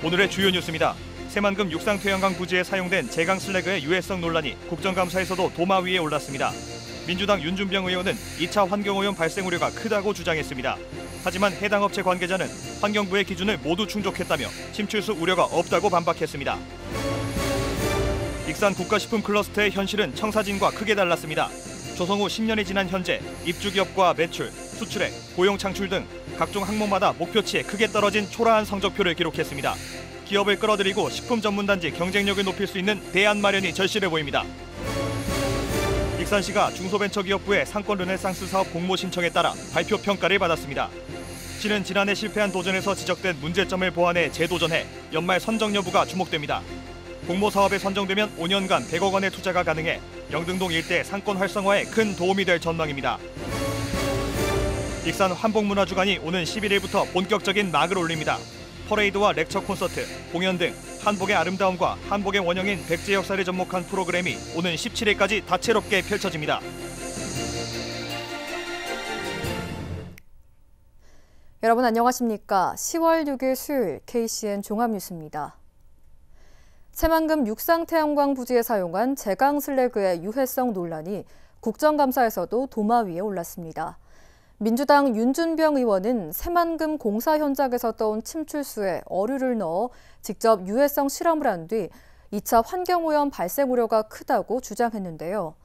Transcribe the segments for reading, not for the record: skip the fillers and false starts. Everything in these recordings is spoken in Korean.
오늘의 주요 뉴스입니다. 새만금 육상태양강 부지에 사용된 제강 슬래그의 유해성 논란이 국정감사에서도 도마 위에 올랐습니다. 민주당 윤준병 의원은 2차 환경오염 발생 우려가 크다고 주장했습니다. 하지만 해당 업체 관계자는 환경부의 기준을 모두 충족했다며 침출수 우려가 없다고 반박했습니다. 익산 국가식품 클러스터의 현실은 청사진과 크게 달랐습니다. 조성 후 10년이 지난 현재 입주기업과 매출, 수출액, 고용 창출 등 각종 항목마다 목표치에 크게 떨어진 초라한 성적표를 기록했습니다. 기업을 끌어들이고 식품 전문단지 경쟁력을 높일 수 있는 대안 마련이 절실해 보입니다. 익산시가 중소벤처기업부의 상권 르네상스 사업 공모 신청에 따라 발표 평가를 받았습니다. 시는 지난해 실패한 도전에서 지적된 문제점을 보완해 재도전해 연말 선정 여부가 주목됩니다. 공모 사업에 선정되면 5년간 100억 원의 투자가 가능해 영등동 일대 상권 활성화에 큰 도움이 될 전망입니다. 익산 한복문화주간이 오는 11일부터 본격적인 막을 올립니다. 퍼레이드와 렉처 콘서트, 공연 등 한복의 아름다움과 한복의 원형인 백제 역사를 접목한 프로그램이 오는 17일까지 다채롭게 펼쳐집니다. 여러분 안녕하십니까? 10월 6일 수요일 KCN 종합뉴스입니다. 새만금 육상태양광 부지에 사용한 제강 슬래그의 유해성 논란이 국정감사에서도 도마 위에 올랐습니다. 민주당 윤준병 의원은 새만금 공사 현장에서 떠온 침출수에 어류를 넣어 직접 유해성 실험을 한 뒤 2차 환경오염 발생 우려가 크다고 주장했는데요.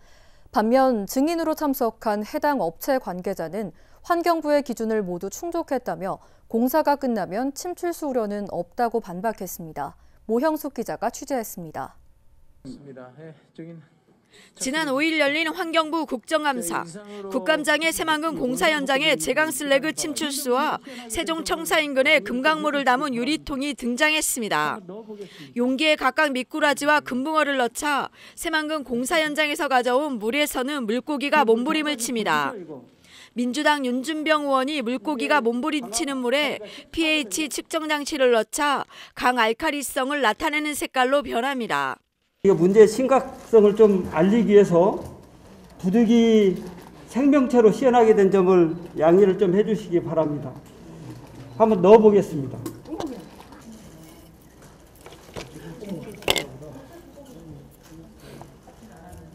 반면 증인으로 참석한 해당 업체 관계자는 환경부의 기준을 모두 충족했다며 공사가 끝나면 침출수 우려는 없다고 반박했습니다. 모형숙 기자가 취재했습니다. 지난 5일 열린 환경부 국정감사, 국감장에 새만금 공사 현장의 제강 슬래그 침출수와 세종 청사 인근의 금강물을 담은 유리통이 등장했습니다. 용기에 각각 미꾸라지와 금붕어를 넣자 새만금 공사 현장에서 가져온 물에서는 물고기가 몸부림을 칩니다. 민주당 윤준병 의원이 물고기가 몸부림치는 물에 pH 측정 장치를 넣자 강알칼리성을 나타내는 색깔로 변합니다. 이 문제의 심각성을 좀 알리기 위해서 부득이 생명체로 시연하게 된 점을 양해를 좀 해주시기 바랍니다. 한번 넣어보겠습니다.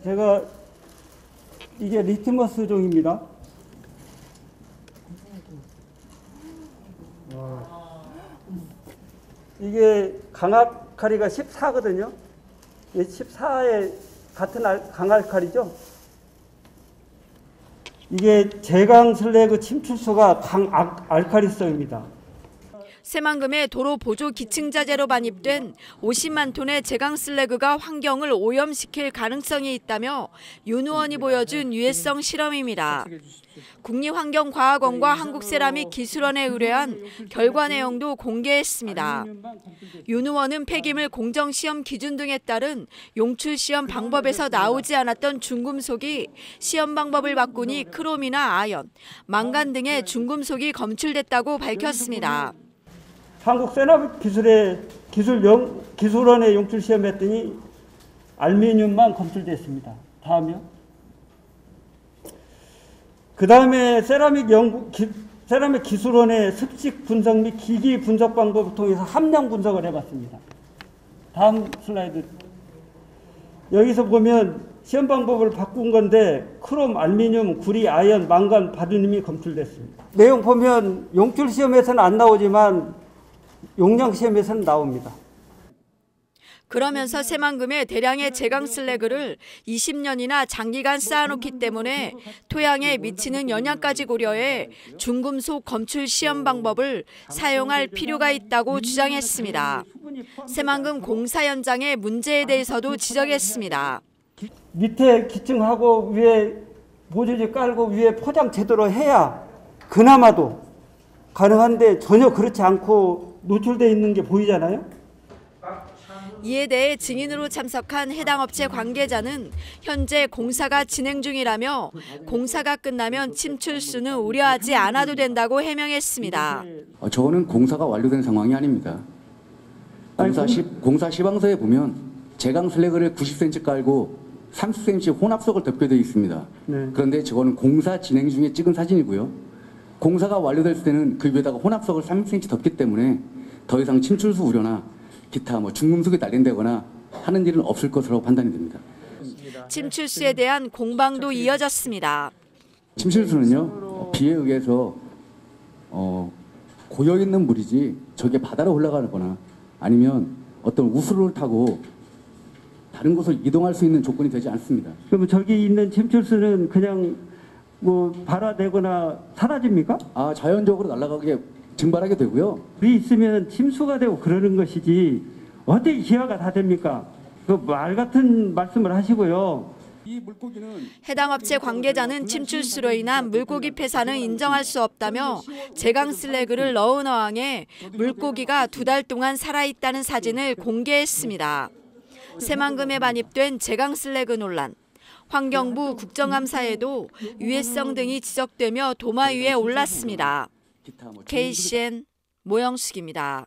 제가 이게 리트머스 종입니다. 이게 강알칼리가 14거든요. 14의 같은 강알칼리죠. 이게 제강 슬래그 침출수가 강알칼리성입니다. 새만금의 도로 보조 기층자재로 반입된 50만 톤의 제강 슬래그가 환경을 오염시킬 가능성이 있다며 윤 의원이 보여준 유해성 실험입니다. 국립환경과학원과 한국세라믹기술원에 의뢰한 결과 내용도 공개했습니다. 윤 의원은 폐기물 공정시험 기준 등에 따른 용출시험 방법에서 나오지 않았던 중금속이 시험 방법을 바꾸니 크롬이나 아연, 망간 등의 중금속이 검출됐다고 밝혔습니다. 한국세라믹기술원에 용출시험했더니 알루미늄만 검출됐습니다. 다음이요. 그 다음에 세라믹 기술원의 습식 분석 및 기기 분석 방법을 통해서 함량 분석을 해봤습니다. 다음 슬라이드. 여기서 보면 시험 방법을 바꾼 건데 크롬, 알루미늄, 구리, 아연, 망간, 바리늄이 검출됐습니다. 내용 보면 용출 시험에서는 안 나오지만 용량 시험에서는 나옵니다. 그러면서 새만금의 대량의 제강 슬래그를 20년이나 장기간 쌓아놓기 때문에 토양에 미치는 영향까지 고려해 중금속 검출 시험 방법을 사용할 필요가 있다고 주장했습니다. 새만금 공사 현장의 문제에 대해서도 지적했습니다. 밑에 기층하고 위에 보조지 깔고 위에 포장 제대로 해야 그나마도 가능한데 전혀 그렇지 않고 노출되어 있는 게 보이잖아요. 이에 대해 증인으로 참석한 해당 업체 관계자는 현재 공사가 진행 중이라며 공사가 끝나면 침출수는 우려하지 않아도 된다고 해명했습니다. 저거는 공사가 완료된 상황이 아닙니다. 공사 시방서에 보면 제강 슬래그를 90cm 깔고 30cm 혼합석을 덮게 되어 있습니다. 네. 그런데 저거는 공사 진행 중에 찍은 사진이고요. 공사가 완료될 때는 그 위에다가 혼합석을 30cm 덮기 때문에 더 이상 침출수 우려나 기타 중금속이 날린다거나 하는 일은 없을 것으로 판단이 됩니다. 침출수에 대한 공방도 이어졌습니다. 침출수는요, 비에 의해서 고여 있는 물이지 저게 바다로 흘러가거나 아니면 어떤 우수를 타고 다른 곳을 이동할 수 있는 조건이 되지 않습니다. 그러면 저기 있는 침출수는 그냥 발화되거나 사라집니까? 자연적으로 날아가게 증발하게 되고요. 물이 있으면 침수가 되고 그러는 것이지 어떻게 이해가 다 됩니까? 그 말 같은 말씀을 하시고요. 이 물고기는 해당 업체 관계자는 침출수로 인한 물고기 폐사는 인정할 수 없다며 제강 슬래그를 넣은 어항에 물고기가 2달 동안 살아있다는 사진을 공개했습니다. 새만금에 반입된 제강 슬래그 논란. 환경부 국정감사에도 유해성 등이 지적되며 도마 위에 올랐습니다. KCN 모영숙입니다.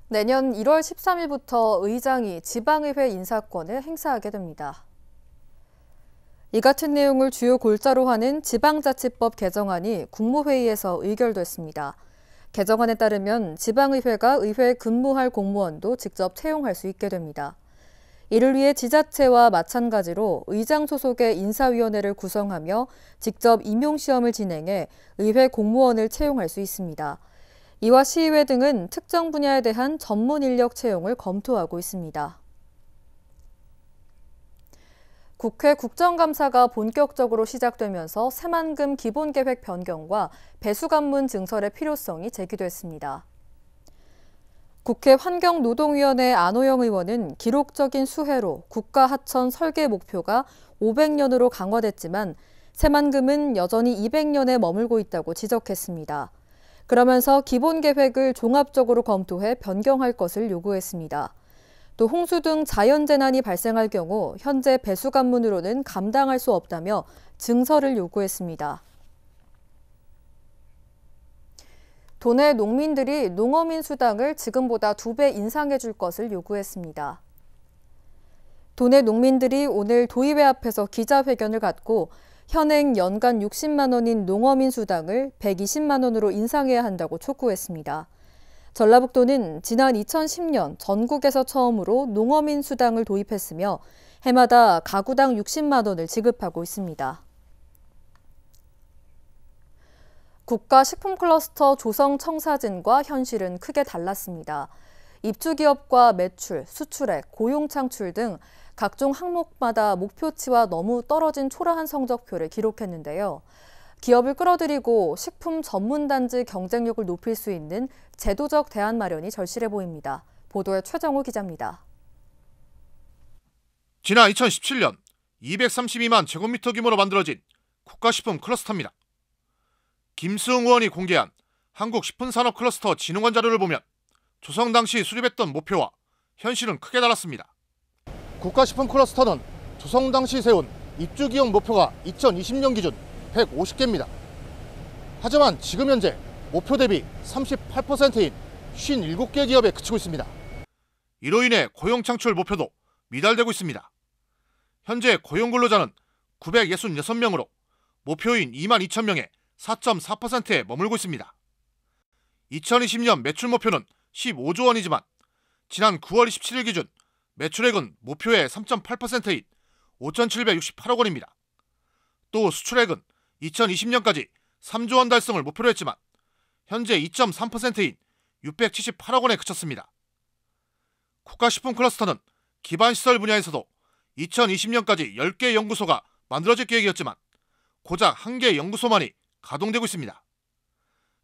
내년 1월 13일부터 의장이 지방의회 인사권을 행사하게 됩니다. 이 같은 내용을 주요 골자로 하는 지방자치법 개정안이 국무회의에서 의결됐습니다. 개정안에 따르면 지방의회가 의회에 근무할 공무원도 직접 채용할 수 있게 됩니다. 이를 위해 지자체와 마찬가지로 의장 소속의 인사위원회를 구성하며 직접 임용시험을 진행해 의회 공무원을 채용할 수 있습니다. 이와 시의회 등은 특정 분야에 대한 전문 인력 채용을 검토하고 있습니다. 국회 국정감사가 본격적으로 시작되면서 새만금 기본계획 변경과 배수관문 증설의 필요성이 제기됐습니다. 국회 환경노동위원회 안호영 의원은 기록적인 수해로 국가 하천 설계 목표가 500년으로 강화됐지만 새만금은 여전히 200년에 머물고 있다고 지적했습니다. 그러면서 기본계획을 종합적으로 검토해 변경할 것을 요구했습니다. 또 홍수 등 자연재난이 발생할 경우 현재 배수관문으로는 감당할 수 없다며 증설을 요구했습니다. 도내 농민들이 농어민 수당을 지금보다 2배 인상해 줄 것을 요구했습니다. 도내 농민들이 오늘 도의회 앞에서 기자회견을 갖고 현행 연간 60만 원인 농어민 수당을 120만 원으로 인상해야 한다고 촉구했습니다. 전라북도는 지난 2010년 전국에서 처음으로 농어민 수당을 도입했으며 해마다 가구당 60만 원을 지급하고 있습니다. 국가식품클러스터 조성청사진과 현실은 크게 달랐습니다. 입주기업과 매출, 수출액, 고용 창출 등 각종 항목마다 목표치와 너무 떨어진 초라한 성적표를 기록했는데요. 기업을 끌어들이고 식품 전문단지 경쟁력을 높일 수 있는 제도적 대안 마련이 절실해 보입니다. 보도에 최정우 기자입니다. 지난 2017년 232만 제곱미터 규모로 만들어진 국가식품 클러스터입니다. 김수흥 의원이 공개한 한국식품산업클러스터 진흥원 자료를 보면 조성 당시 수립했던 목표와 현실은 크게 달랐습니다. 국가식품 클러스터는 조성 당시 세운 입주기업 목표가 2020년 기준 150개입니다. 하지만 지금 현재 목표 대비 38%인 57개 기업에 그치고 있습니다. 이로 인해 고용 창출 목표도 미달되고 있습니다. 현재 고용 근로자는 966명으로 목표인 2만 2천 명의 4.4%에 머물고 있습니다. 2020년 매출 목표는 15조 원이지만 지난 9월 27일 기준 매출액은 목표의 3.8%인 5,768억 원입니다. 또 수출액은 2020년까지 3조 원 달성을 목표로 했지만 현재 2.3%인 678억 원에 그쳤습니다. 국가식품 클러스터는 기반시설 분야에서도 2020년까지 10개 연구소가 만들어질 계획이었지만 고작 1개 연구소만이 가동되고 있습니다.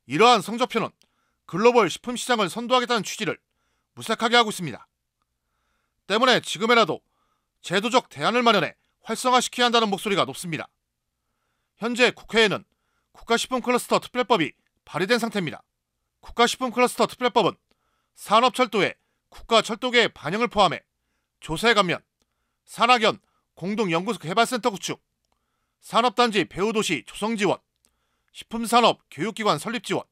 이러한 성적표는 글로벌 식품 시장을 선도하겠다는 취지를 무색하게 하고 있습니다. 때문에 지금이라도 제도적 대안을 마련해 활성화시켜야 한다는 목소리가 높습니다. 현재 국회에는 국가식품클러스터 특별법이 발의된 상태입니다. 국가식품클러스터 특별법은 산업철도의 국가철도계의 반영을 포함해 조세 감면, 산학연 공동연구개발센터 구축, 산업단지 배후도시 조성 지원, 식품산업 교육기관 설립 지원,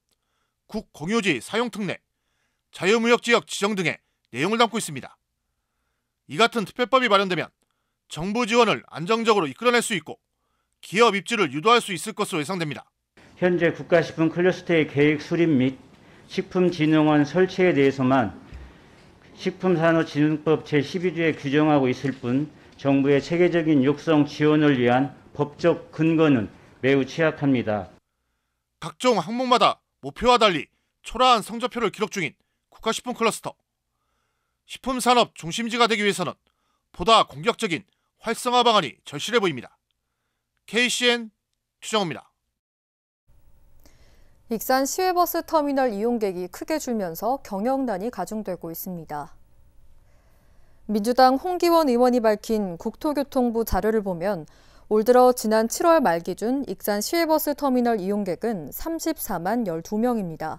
국공유지 사용 특례, 자유무역지역 지정 등의 내용을 담고 있습니다. 이 같은 특별법이 마련되면 정부 지원을 안정적으로 이끌어낼 수 있고 기업 입주를 유도할 수 있을 것으로 예상됩니다. 현재 국가식품 클러스터의 계획 수립 및 식품진흥원 설치에 대해서만 식품산업진흥법 제12조에 규정하고 있을 뿐 정부의 체계적인 육성 지원을 위한 법적 근거는 매우 취약합니다. 각종 항목마다 목표와 달리 초라한 성적표를 기록 중인 국가식품 클러스터. 식품산업 중심지가 되기 위해서는 보다 공격적인 활성화 방안이 절실해 보입니다. KCN 추정호입니다. 익산 시외버스 터미널 이용객이 크게 줄면서 경영난이 가중되고 있습니다. 민주당 홍기원 의원이 밝힌 국토교통부 자료를 보면 올 들어 지난 7월 말 기준 익산 시외버스 터미널 이용객은 34만 12명입니다.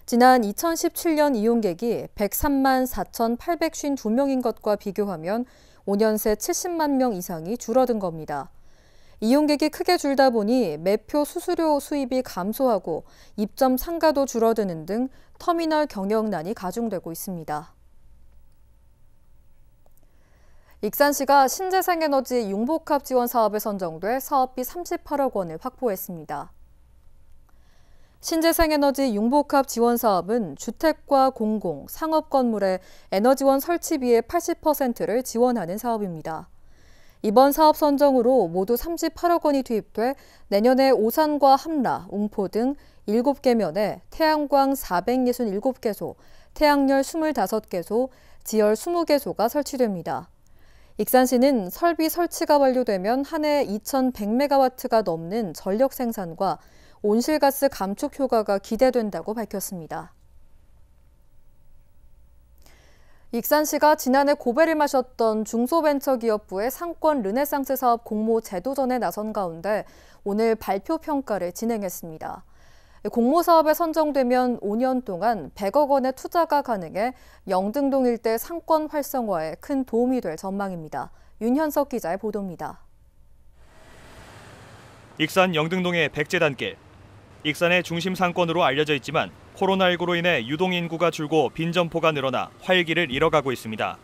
지난 2017년 이용객이 103만 4,852명인 것과 비교하면 5년 새 70만 명 이상이 줄어든 겁니다. 이용객이 크게 줄다 보니 매표 수수료 수입이 감소하고 입점 상가도 줄어드는 등 터미널 경영난이 가중되고 있습니다. 익산시가 신재생에너지 융복합 지원 사업에 선정돼 사업비 38억 원을 확보했습니다. 신재생에너지 융복합 지원 사업은 주택과 공공, 상업 건물의 에너지원 설치비의 80%를 지원하는 사업입니다. 이번 사업 선정으로 모두 38억 원이 투입돼 내년에 오산과 함라, 웅포 등 7개 면에 태양광 467개소, 태양열 25개소, 지열 20개소가 설치됩니다. 익산시는 설비 설치가 완료되면 한 해 2,100메가와트가 넘는 전력 생산과 온실가스 감축 효과가 기대된다고 밝혔습니다. 익산시가 지난해 고배를 마셨던 중소벤처기업부의 상권 르네상스 사업 공모 재도전에 나선 가운데 오늘 발표 평가를 진행했습니다. 공모 사업에 선정되면 5년 동안 100억 원의 투자가 가능해 영등동 일대 상권 활성화에 큰 도움이 될 전망입니다. 윤현석 기자의 보도입니다. 익산 영등동의 백제단길. 익산의 중심 상권으로 알려져 있지만 코로나19로 인해 유동인구가 줄고 빈점포가 늘어나 활기를 잃어가고 있습니다.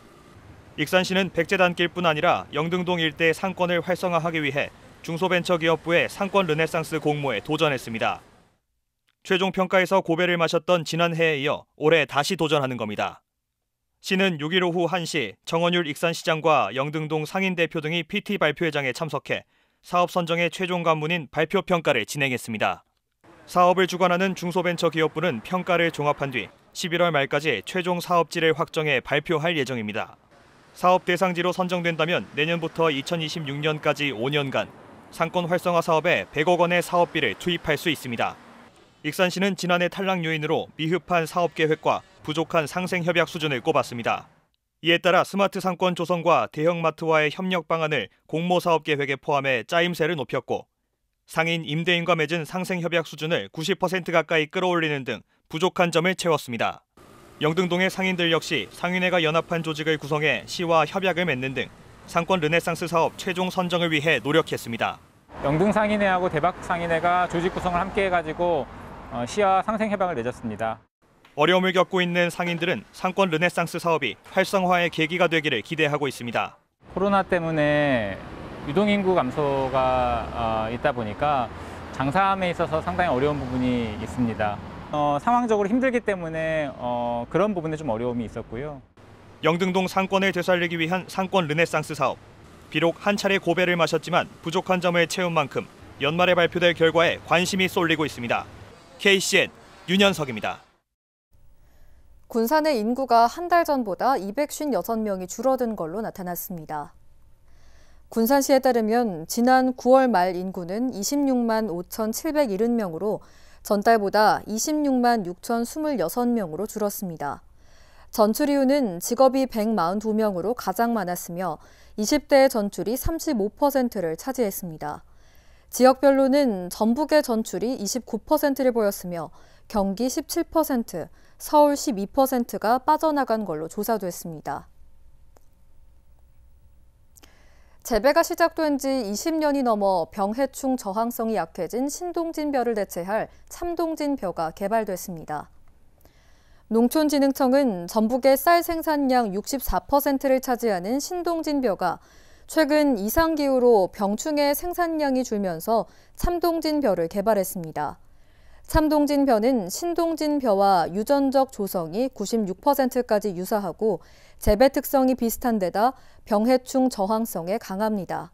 익산시는 백제단길뿐 아니라 영등동 일대 상권을 활성화하기 위해 중소벤처기업부의 상권 르네상스 공모에 도전했습니다. 최종 평가에서 고배를 마셨던 지난해에 이어 올해 다시 도전하는 겁니다. 시는 6일 오후 1시 정원율 익산시장과 영등동 상인대표 등이 PT 발표회장에 참석해 사업 선정의 최종 관문인 발표 평가를 진행했습니다. 사업을 주관하는 중소벤처기업부는 평가를 종합한 뒤 11월 말까지 최종 사업지를 확정해 발표할 예정입니다. 사업 대상지로 선정된다면 내년부터 2026년까지 5년간 상권 활성화 사업에 100억 원의 사업비를 투입할 수 있습니다. 익산시는 지난해 탈락 요인으로 미흡한 사업 계획과 부족한 상생 협약 수준을 꼽았습니다. 이에 따라 스마트 상권 조성과 대형마트와의 협력 방안을 공모 사업 계획에 포함해 짜임새를 높였고 상인 임대인과 맺은 상생 협약 수준을 90% 가까이 끌어올리는 등 부족한 점을 채웠습니다. 영등동의 상인들 역시 상인회가 연합한 조직을 구성해 시와 협약을 맺는 등 상권 르네상스 사업 최종 선정을 위해 노력했습니다. 영등 상인회하고 대박 상인회가 조직 구성을 함께 해가지고 시와 상생 협약을 맺었습니다. 어려움을 겪고 있는 상인들은 상권 르네상스 사업이 활성화의 계기가 되기를 기대하고 있습니다. 코로나 때문에 유동인구 감소가 있다 보니까 장사함에 있어서 상당히 어려운 부분이 있습니다. 상황적으로 힘들기 때문에 그런 부분에 좀 어려움이 있었고요. 영등동 상권을 되살리기 위한 상권 르네상스 사업. 비록 한 차례 고배를 마셨지만 부족한 점을 채운 만큼 연말에 발표될 결과에 관심이 쏠리고 있습니다. KCN 윤현석입니다. 군산의 인구가 한 달 전보다 256명이 줄어든 걸로 나타났습니다. 군산시에 따르면 지난 9월 말 인구는 26만 5,770명으로 전달보다 26만 6,026명으로 줄었습니다. 전출 이유는 직업이 142명으로 가장 많았으며 20대의 전출이 35%를 차지했습니다. 지역별로는 전북의 전출이 29%를 보였으며 경기 17%, 서울 12%가 빠져나간 걸로 조사됐습니다. 재배가 시작된 지 20년이 넘어 병해충 저항성이 약해진 신동진벼를 대체할 참동진벼가 개발됐습니다. 농촌진흥청은 전북의 쌀 생산량 64%를 차지하는 신동진벼가 최근 이상기후로 병충해 생산량이 줄면서 참동진벼를 개발했습니다. 참동진벼는 신동진벼와 유전적 조성이 96%까지 유사하고 재배 특성이 비슷한 데다 병해충 저항성에 강합니다.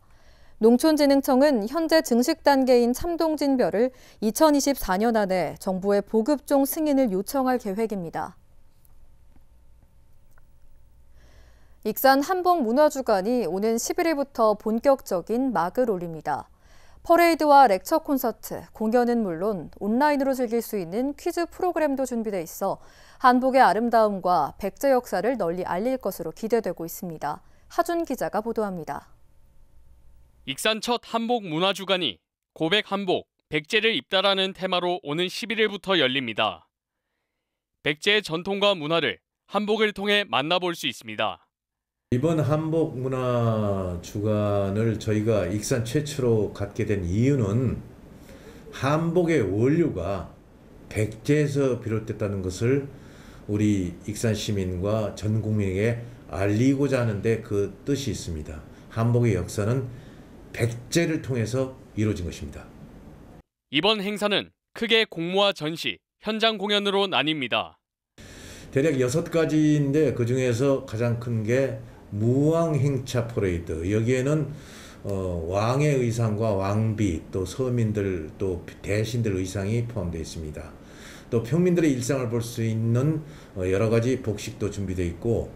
농촌진흥청은 현재 증식 단계인 참동진벼를 2024년 안에 정부에 보급종 승인을 요청할 계획입니다. 익산 한복문화주간이 오는 11일부터 본격적인 막을 올립니다. 퍼레이드와 렉처 콘서트, 공연은 물론 온라인으로 즐길 수 있는 퀴즈 프로그램도 준비돼 있어 한복의 아름다움과 백제 역사를 널리 알릴 것으로 기대되고 있습니다. 하준 기자가 보도합니다. 익산 첫 한복 문화주간이 고백 한복, 백제를 입다라는 테마로 오는 11일부터 열립니다. 백제의 전통과 문화를 한복을 통해 만나볼 수 있습니다. 이번 한복 문화 주간을 저희가 익산 최초로 갖게 된 이유는 한복의 원류가 백제에서 비롯됐다는 것을 우리 익산 시민과 전 국민에게 알리고자 하는데 그 뜻이 있습니다. 한복의 역사는 백제를 통해서 이루어진 것입니다. 이번 행사는 크게 공모와 전시, 현장 공연으로 나뉩니다. 대략 6가지인데 그중에서 가장 큰 게 무왕행차 퍼레이드. 여기에는 왕의 의상과 왕비, 또 서민들, 또 대신들 의상이 포함되어 있습니다. 또 평민들의 일상을 볼 수 있는 여러 가지 복식도 준비되어 있고,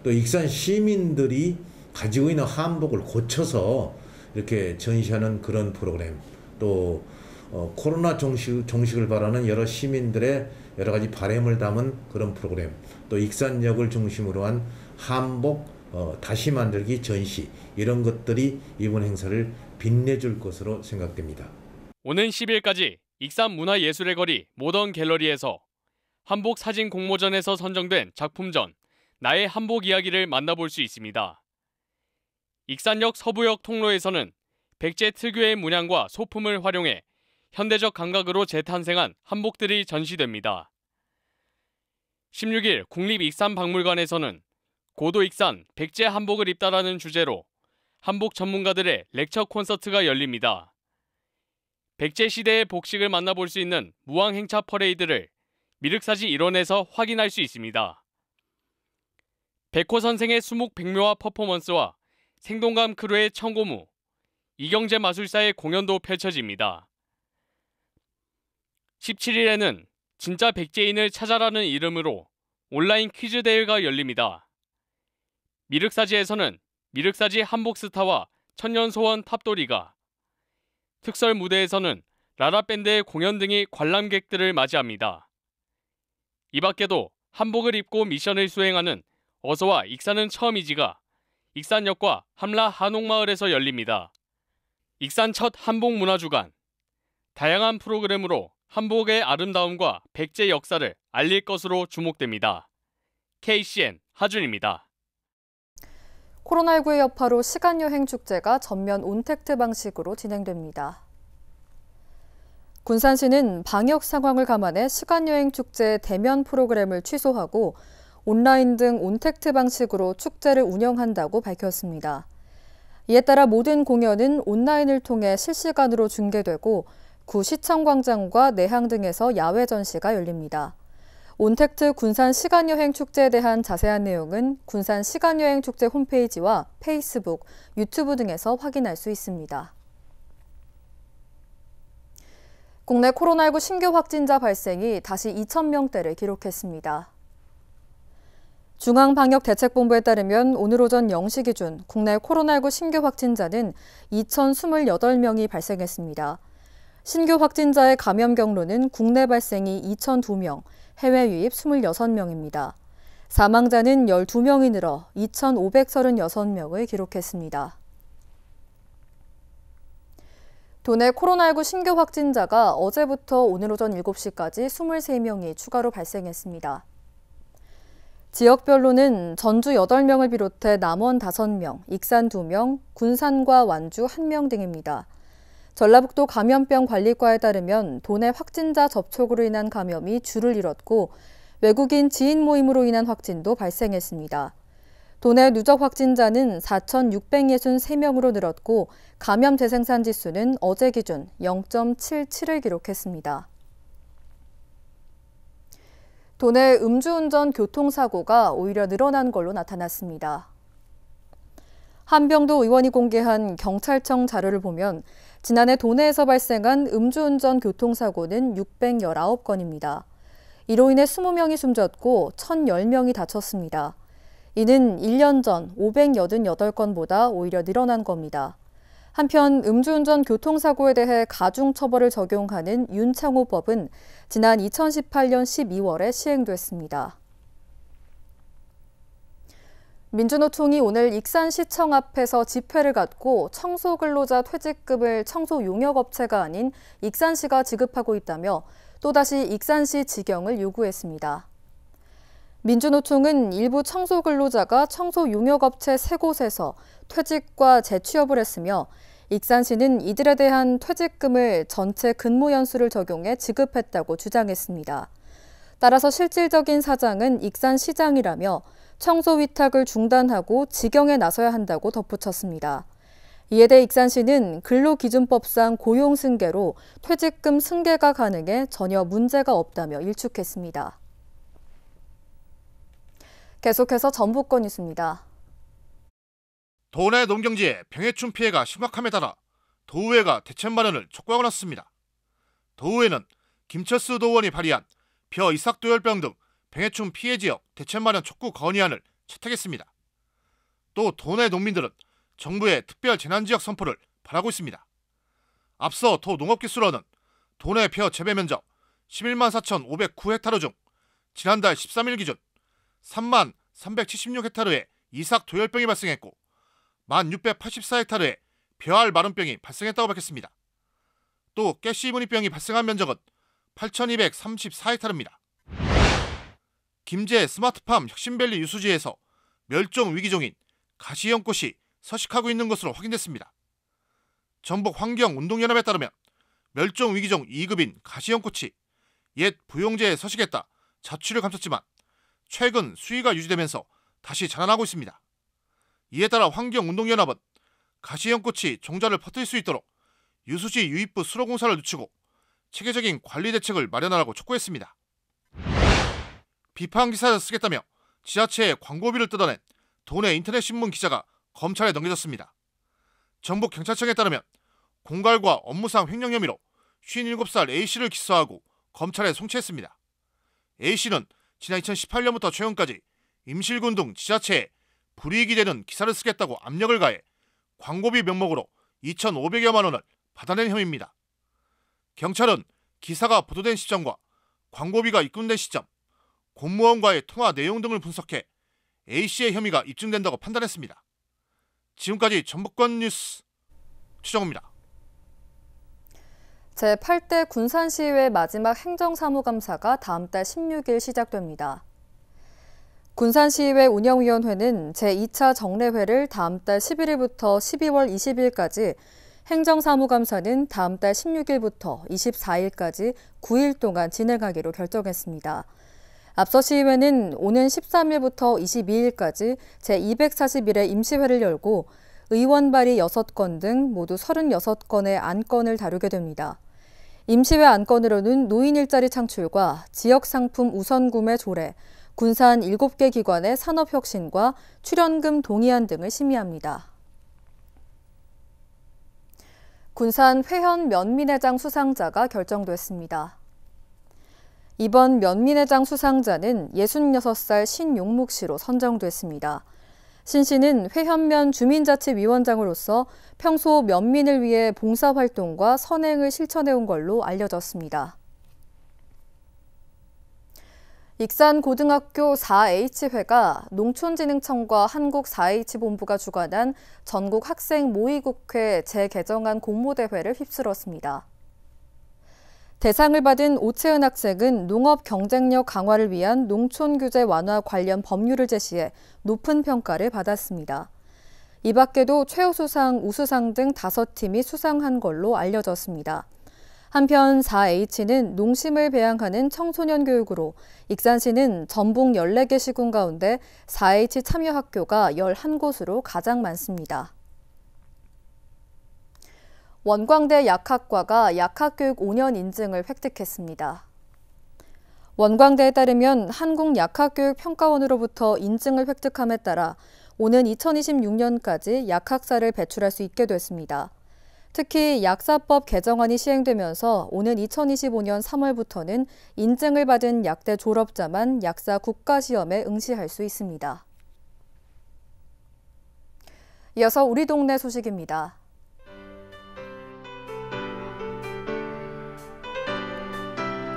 또 익산 시민들이 가지고 있는 한복을 고쳐서 이렇게 전시하는 그런 프로그램, 또 코로나 종식을 바라는 여러 시민들의 여러 가지 바람을 담은 그런 프로그램, 또 익산역을 중심으로 한 한복 다시 만들기 전시, 이런 것들이 이번 행사를 빛내줄 것으로 생각됩니다. 오는 10일까지 익산 문화예술의 거리 모던 갤러리에서 한복 사진 공모전에서 선정된 작품전 나의 한복 이야기를 만나볼 수 있습니다. 익산역 서부역 통로에서는 백제 특유의 문양과 소품을 활용해 현대적 감각으로 재탄생한 한복들이 전시됩니다. 16일 국립익산박물관에서는 고도 익산 백제 한복을 입다라는 주제로 한복 전문가들의 렉처 콘서트가 열립니다. 백제 시대의 복식을 만나볼 수 있는 무왕행차 퍼레이드를 미륵사지 일원에서 확인할 수 있습니다. 백호 선생의 수묵 백묘화 퍼포먼스와 생동감 크루의 청고무, 이경재 마술사의 공연도 펼쳐집니다. 17일에는 진짜 백제인을 찾아라는 이름으로 온라인 퀴즈 대회가 열립니다. 미륵사지에서는 미륵사지 한복 스타와 천년소원 탑돌이가, 특설 무대에서는 라라밴드의 공연 등이 관람객들을 맞이합니다. 이 밖에도 한복을 입고 미션을 수행하는 어서와 익산은 처음이지가 익산역과 함라 한옥마을에서 열립니다. 익산 첫 한복 문화주간, 다양한 프로그램으로 한복의 아름다움과 백제 역사를 알릴 것으로 주목됩니다. KCN 하준입니다. 코로나19의 여파로 시간여행 축제가 전면 온택트 방식으로 진행됩니다. 군산시는 방역 상황을 감안해 시간여행 축제 대면 프로그램을 취소하고 온라인 등 온택트 방식으로 축제를 운영한다고 밝혔습니다. 이에 따라 모든 공연은 온라인을 통해 실시간으로 중계되고 구 시청광장과 내항 등에서 야외 전시가 열립니다. 온택트 군산 시간여행 축제에 대한 자세한 내용은 군산 시간여행 축제 홈페이지와 페이스북, 유튜브 등에서 확인할 수 있습니다. 국내 코로나19 신규 확진자 발생이 다시 2,000명대를 기록했습니다. 중앙방역대책본부에 따르면 오늘 오전 0시 기준 국내 코로나19 신규 확진자는 2,028명이 발생했습니다. 신규 확진자의 감염 경로는 국내 발생이 2,002명, 해외 유입 26명입니다. 사망자는 12명이 늘어 2,536명을 기록했습니다. 도내 코로나19 신규 확진자가 어제부터 오늘 오전 7시까지 23명이 추가로 발생했습니다. 지역별로는 전주 8명을 비롯해 남원 5명, 익산 2명, 군산과 완주 1명 등입니다. 전라북도 감염병관리과에 따르면 도내 확진자 접촉으로 인한 감염이 줄을 잃었고 외국인 지인 모임으로 인한 확진도 발생했습니다. 도내 누적 확진자는 4,663명으로 늘었고 감염 재생산 지수는 어제 기준 0.77을 기록했습니다. 도내 음주운전 교통사고가 오히려 늘어난 걸로 나타났습니다. 한병도 의원이 공개한 경찰청 자료를 보면 지난해 도내에서 발생한 음주운전 교통사고는 619건입니다. 이로 인해 20명이 숨졌고 1,010명이 다쳤습니다. 이는 1년 전 588건보다 오히려 늘어난 겁니다. 한편 음주운전 교통사고에 대해 가중처벌을 적용하는 윤창호법은 지난 2018년 12월에 시행됐습니다. 민주노총이 오늘 익산시청 앞에서 집회를 갖고 청소근로자 퇴직금을 청소용역업체가 아닌 익산시가 지급하고 있다며 또다시 익산시 직영을 요구했습니다. 민주노총은 일부 청소근로자가 청소용역업체 3곳에서 퇴직과 재취업을 했으며 익산시는 이들에 대한 퇴직금을 전체 근무연수를 적용해 지급했다고 주장했습니다. 따라서 실질적인 사장은 익산시장이라며 청소 위탁을 중단하고 직영에 나서야 한다고 덧붙였습니다. 이에 대해 익산시는 근로기준법상 고용승계로 퇴직금 승계가 가능해 전혀 문제가 없다며 일축했습니다. 계속해서 전북권 뉴스입니다. 도내 농경지의 병해충 피해가 심각함에 따라 도의회가 대책 마련을 촉구하고 났습니다. 도의회는 김철수 도원이 발의한 벼 이삭도열병 등 병해충 피해 지역 대책 마련 촉구 건의안을 채택했습니다. 또 도내 농민들은 정부의 특별 재난지역 선포를 바라고 있습니다. 앞서 도농업기술원은 도내 벼 재배 면적 11만 4,509헥타르 중 지난달 13일 기준 3만 376헥타르의 이삭도열병이 발생했고 1,684헥타르의 벼알 마름병이 발생했다고 밝혔습니다. 또 가시무늬병이 발생한 면적은 8,234헥타르입니다. 김제 스마트팜 혁신밸리 유수지에서 멸종 위기종인 가시연꽃이 서식하고 있는 것으로 확인됐습니다. 전북환경운동연합에 따르면 멸종 위기종 2급인 가시연꽃이 옛 부용제에 서식했다 자취를 감췄지만 최근 수위가 유지되면서 다시 자라나고 있습니다. 이에 따라 환경운동연합은 가시연꽃이 종자를 퍼뜨릴 수 있도록 유수지 유입부 수로공사를 늦추고 체계적인 관리 대책을 마련하라고 촉구했습니다. 비판 기사를 쓰겠다며 지자체의 광고비를 뜯어낸 도내 인터넷 신문 기자가 검찰에 넘겨졌습니다. 전북경찰청에 따르면 공갈과 업무상 횡령 혐의로 57살 A씨를 기소하고 검찰에 송치했습니다. A씨는 지난 2018년부터 최근까지 임실군 등 지자체에 불이익이 되는 기사를 쓰겠다고 압력을 가해 광고비 명목으로 2,500여만 원을 받아낸 혐의입니다. 경찰은 기사가 보도된 시점과 광고비가 입금된 시점, 공무원과의 통화 내용 등을 분석해 A씨의 혐의가 입증된다고 판단했습니다. 지금까지 전북권 뉴스 최정우입니다. 제8대 군산시의회 마지막 행정사무감사가 다음 달 16일 시작됩니다. 군산시의회 운영위원회는 제2차 정례회를 다음 달 11일부터 12월 20일까지, 행정사무감사는 다음 달 16일부터 24일까지 9일 동안 진행하기로 결정했습니다. 앞서 시의회는 오는 13일부터 22일까지 제241회 임시회를 열고 의원 발의 6건 등 모두 36건의 안건을 다루게 됩니다. 임시회 안건으로는 노인 일자리 창출과 지역상품 우선 구매 조례, 군산 7개 기관의 산업혁신과 출연금 동의안 등을 심의합니다. 군산 회현 면민회장 수상자가 결정됐습니다. 이번 면민회장 수상자는 66살 신용묵 씨로 선정됐습니다. 신 씨는 회현면 주민자치위원장으로서 평소 면민을 위해 봉사활동과 선행을 실천해온 걸로 알려졌습니다. 익산고등학교 4H회가 농촌진흥청과 한국 4H본부가 주관한 전국 학생 모의국회 재개정안 공모대회를 휩쓸었습니다. 대상을 받은 오채은 학생은 농업 경쟁력 강화를 위한 농촌규제 완화 관련 법률을 제시해 높은 평가를 받았습니다. 이 밖에도 최우수상, 우수상 등 5팀이 수상한 걸로 알려졌습니다. 한편 4H는 농심을 배양하는 청소년 교육으로 익산시는 전북 14개 시군 가운데 4H 참여 학교가 11곳으로 가장 많습니다. 원광대 약학과가 약학교육 5년 인증을 획득했습니다. 원광대에 따르면 한국약학교육평가원으로부터 인증을 획득함에 따라 오는 2026년까지 약학사를 배출할 수 있게 됐습니다. 특히 약사법 개정안이 시행되면서 오는 2025년 3월부터는 인증을 받은 약대 졸업자만 약사 국가시험에 응시할 수 있습니다. 이어서 우리 동네 소식입니다.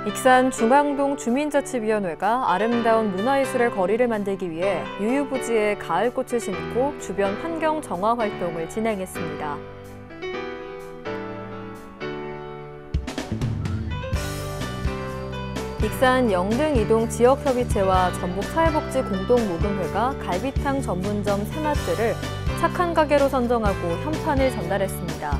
익산 중앙동 주민자치위원회가 아름다운 문화예술의 거리를 만들기 위해 유유부지에 가을꽃을 심고 주변 환경 정화 활동을 진행했습니다. 익산 영등 이동 지역협의체와 전북사회복지공동모금회가 갈비탕 전문점 세마트를 착한 가게로 선정하고 현판을 전달했습니다.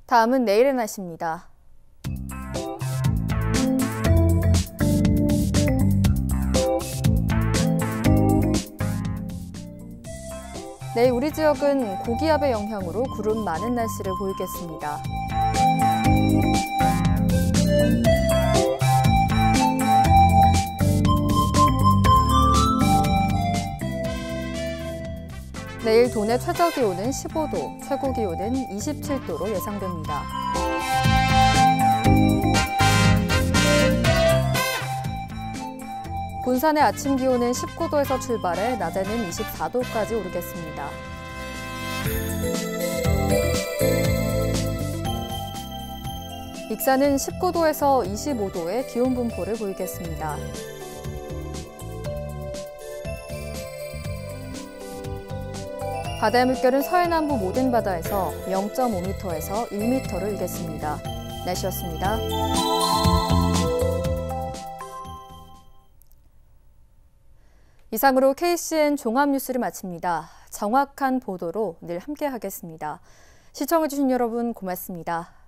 다음은 내일의 날씨입니다. 내일 우리 지역은 고기압의 영향으로 구름 많은 날씨를 보이겠습니다. 내일 도내 최저기온은 15도, 최고기온은 27도로 예상됩니다. 군산의 아침 기온은 19도에서 출발해 낮에는 24도까지 오르겠습니다. 익산은 19도에서 25도의 기온 분포를 보이겠습니다. 바다의 물결은 서해남부 모든 바다에서 0.5m에서 1m를 일겠습니다. 날씨였습니다. 이상으로 KCN 종합뉴스를 마칩니다. 정확한 보도로 늘 함께하겠습니다. 시청해주신 여러분 고맙습니다.